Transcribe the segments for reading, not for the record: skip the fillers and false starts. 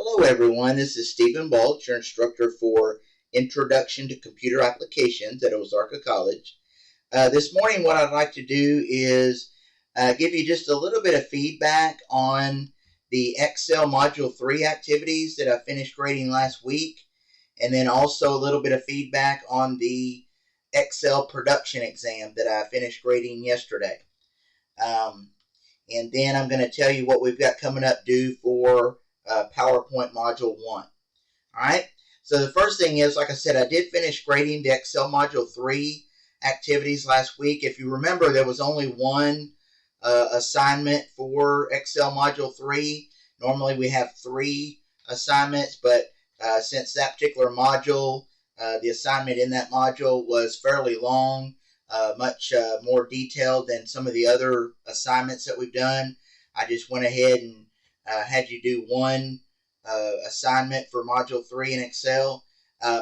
Hello everyone, this is Stephen Balch, your instructor for Introduction to Computer Applications at Ozarka College. This morning what I'd like to do is give you just a little bit of feedback on the Excel Module 3 activities that I finished grading last week, and then also a little bit of feedback on the Excel production exam that I finished grading yesterday. And then I'm going to tell you what we've got coming up due for PowerPoint Module 1. Alright, so the first thing is, like I said, I did finish grading the Excel Module 3 activities last week. If you remember, there was only one assignment for Excel Module 3. Normally we have 3 assignments, but since that particular module, the assignment in that module was fairly long, much more detailed than some of the other assignments that we've done, I just went ahead and had you do one assignment for Module 3 in Excel.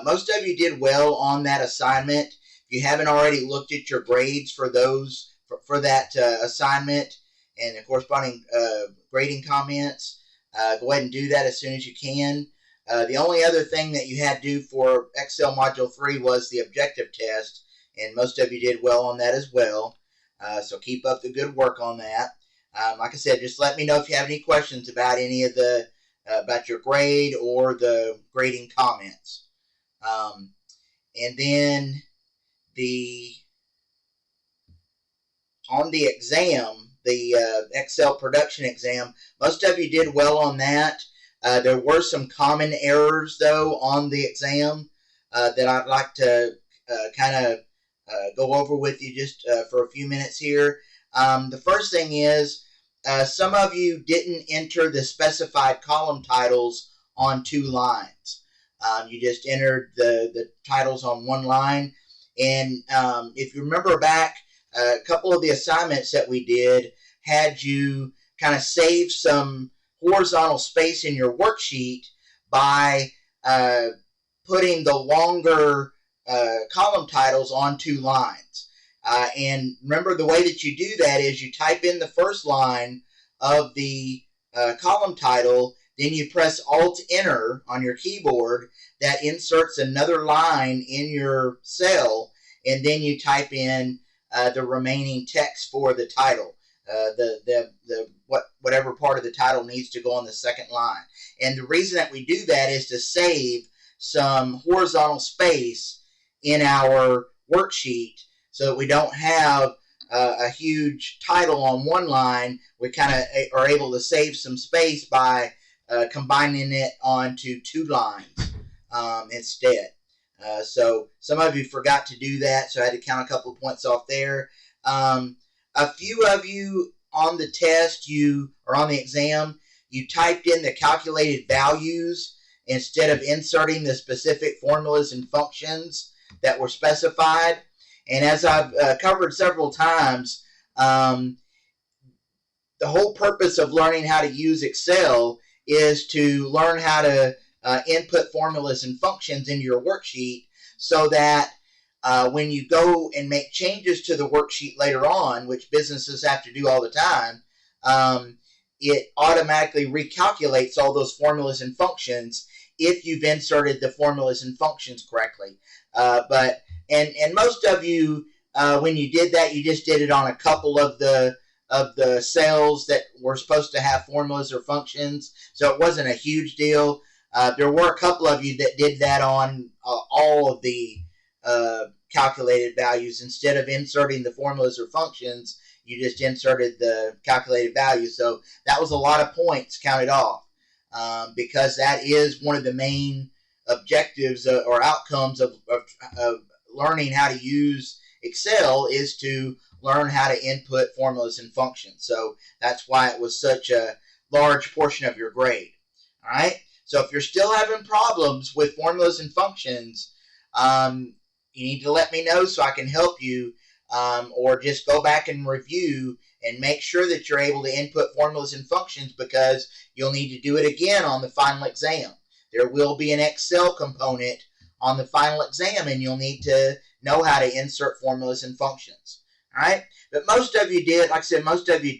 Most of you did well on that assignment. If you haven't already looked at your grades for those for that assignment and the corresponding grading comments, go ahead and do that as soon as you can. The only other thing that you had to do for Excel Module 3 was the objective test, and most of you did well on that as well. So keep up the good work on that. Like I said, just let me know if you have any questions about any of the about your grade or the grading comments. And then on the exam, the Excel production exam, most of you did well on that. There were some common errors though on the exam that I'd like to kind of go over with you just for a few minutes here. The first thing is some of you didn't enter the specified column titles on 2 lines. You just entered the titles on 1 line. And if you remember back, a couple of the assignments that we did had you kind of save some horizontal space in your worksheet by putting the longer column titles on 2 lines. And remember, the way that you do that is you type in the first line of the column title, then you press Alt-Enter on your keyboard. That inserts another line in your cell, and then you type in the remaining text for the title. Whatever part of the title needs to go on the second line. And the reason that we do that is to save some horizontal space in our worksheet, so that we don't have a huge title on 1 line. We kind of are able to save some space by combining it onto 2 lines instead. So some of you forgot to do that, so I had to count a couple of points off there. A few of you on the test, or on the exam, you typed in the calculated values instead of inserting the specific formulas and functions that were specified. And as I've covered several times, the whole purpose of learning how to use Excel is to learn how to input formulas and functions into your worksheet, so that when you go and make changes to the worksheet later on, which businesses have to do all the time, it automatically recalculates all those formulas and functions if you've inserted the formulas and functions correctly. And most of you, when you did that, you just did it on a couple of the cells that were supposed to have formulas or functions, so it wasn't a huge deal. There were a couple of you that did that on all of the calculated values. Instead of inserting the formulas or functions, you just inserted the calculated values. So that was a lot of points counted off, because that is one of the main objectives or outcomes of learning how to use Excel, is to learn how to input formulas and functions. So that's why it was such a large portion of your grade. All right. So if you're still having problems with formulas and functions, you need to let me know so I can help you, or just go back and review and make sure that you're able to input formulas and functions, because you'll need to do it again on the final exam. There will be an Excel component on the final exam, and you'll need to know how to insert formulas and functions. All right? But most of you did, like I said, most of you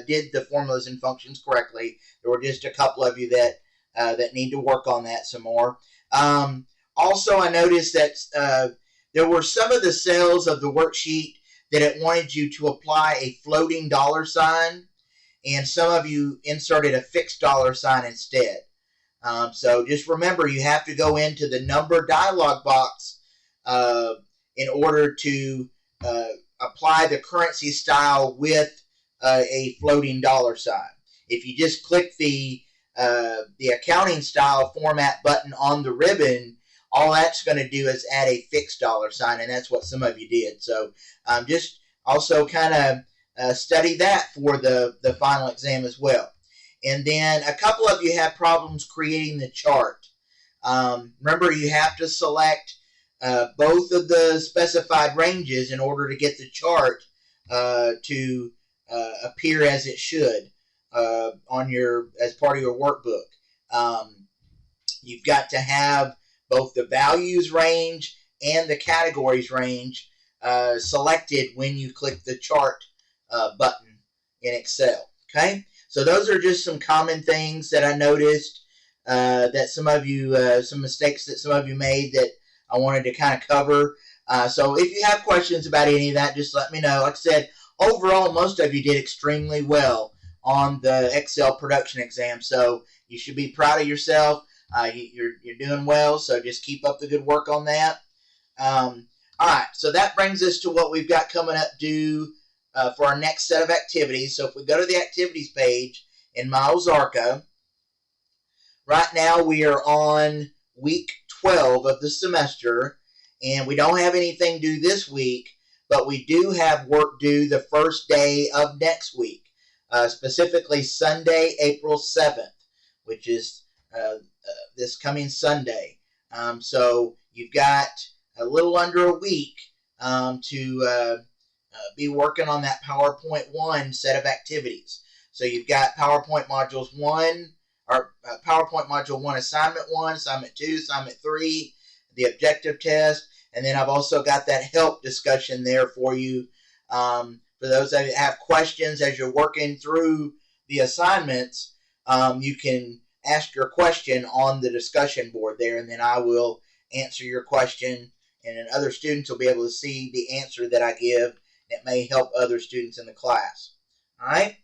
did the formulas and functions correctly. There were just a couple of you that that need to work on that some more. Also, I noticed that there were some of the cells of the worksheet that it wanted you to apply a floating dollar sign, and some of you inserted a fixed dollar sign instead. So just remember, you have to go into the number dialog box in order to apply the currency style with a floating dollar sign. If you just click the accounting style format button on the ribbon, all that's going to do is add a fixed dollar sign, and that's what some of you did. So just also kind of study that for the final exam as well. And then a couple of you have problems creating the chart. Remember, you have to select both of the specified ranges in order to get the chart to appear as it should as part of your workbook. You've got to have both the values range and the categories range selected when you click the chart button in Excel. Okay, so those are just some common things that I noticed that some of you, some mistakes that some of you made that I wanted to kind of cover. So if you have questions about any of that, just let me know. Like I said, overall, most of you did extremely well on the Excel production exam, so you should be proud of yourself. You're doing well, so just keep up the good work on that. All right, so that brings us to what we've got coming up due for our next set of activities. So if we go to the activities page in my Ozarka, right now we are on week 12 of the semester, and we don't have anything due this week, but we do have work due the first day of next week, specifically Sunday, April 7th, which is this coming Sunday. So you've got a little under a week to be working on that PowerPoint 1 set of activities. So you've got PowerPoint Modules 1, or PowerPoint Module 1 Assignment 1, Assignment 2, Assignment 3, the objective test, and then I've also got that help discussion there for you. For those of you that have questions as you're working through the assignments, you can ask your question on the discussion board there, and then I will answer your question, and then other students will be able to see the answer that I give. It may help other students in the class. All right?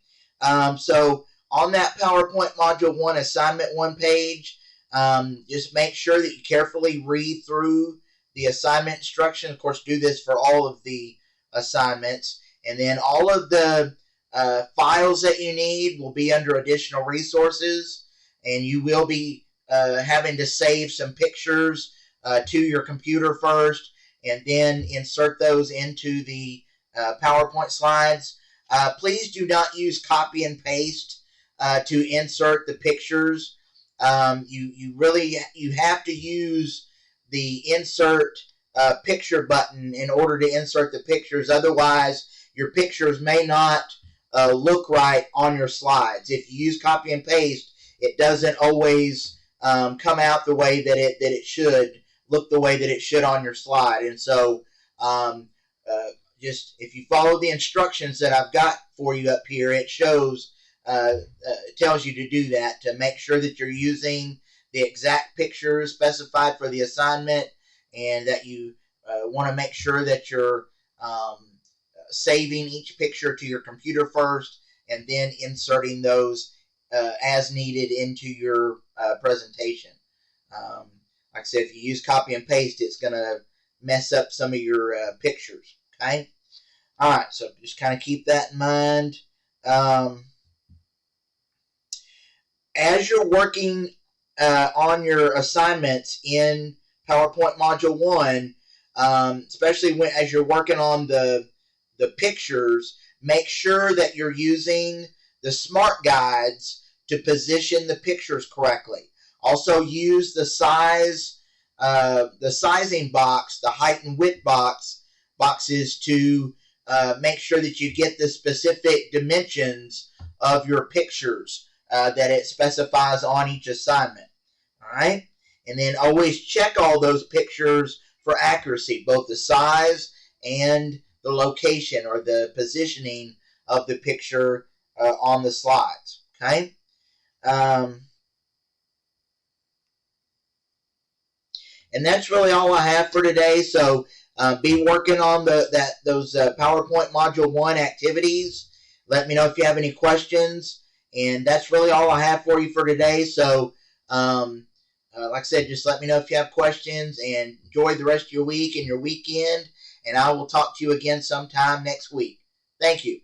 So on that PowerPoint Module 1 Assignment 1 page, just make sure that you carefully read through the assignment instructions. Of course, do this for all of the assignments. And then all of the files that you need will be under additional resources, and you will be having to save some pictures to your computer first, and then insert those into the PowerPoint slides. Please do not use copy and paste to insert the pictures. You have to use the insert picture button in order to insert the pictures. Otherwise, your pictures may not look right on your slides. If you use copy and paste, it doesn't always come out the way that it should, look the way that it should on your slide. And so just if you follow the instructions that I've got for you up here, it shows, it tells you to do that, to make sure that you're using the exact pictures specified for the assignment, and that you want to make sure that you're saving each picture to your computer first, and then inserting those as needed into your presentation. Like I said, if you use copy and paste, it's going to mess up some of your pictures. Okay? All right, so just kind of keep that in mind. As you're working on your assignments in PowerPoint Module 1, especially as you're working on the pictures, make sure that you're using the smart guides to position the pictures correctly. Also use the sizing box, the height and width boxes to make sure that you get the specific dimensions of your pictures that it specifies on each assignment. All right? And then always check all those pictures for accuracy, both the size and the location or the positioning of the picture on the slides. Okay? And that's really all I have for today. So be working on those PowerPoint Module 1 activities. Let me know if you have any questions. And that's really all I have for you for today. So like I said, just let me know if you have questions, and enjoy the rest of your week and your weekend. And I will talk to you again sometime next week. Thank you.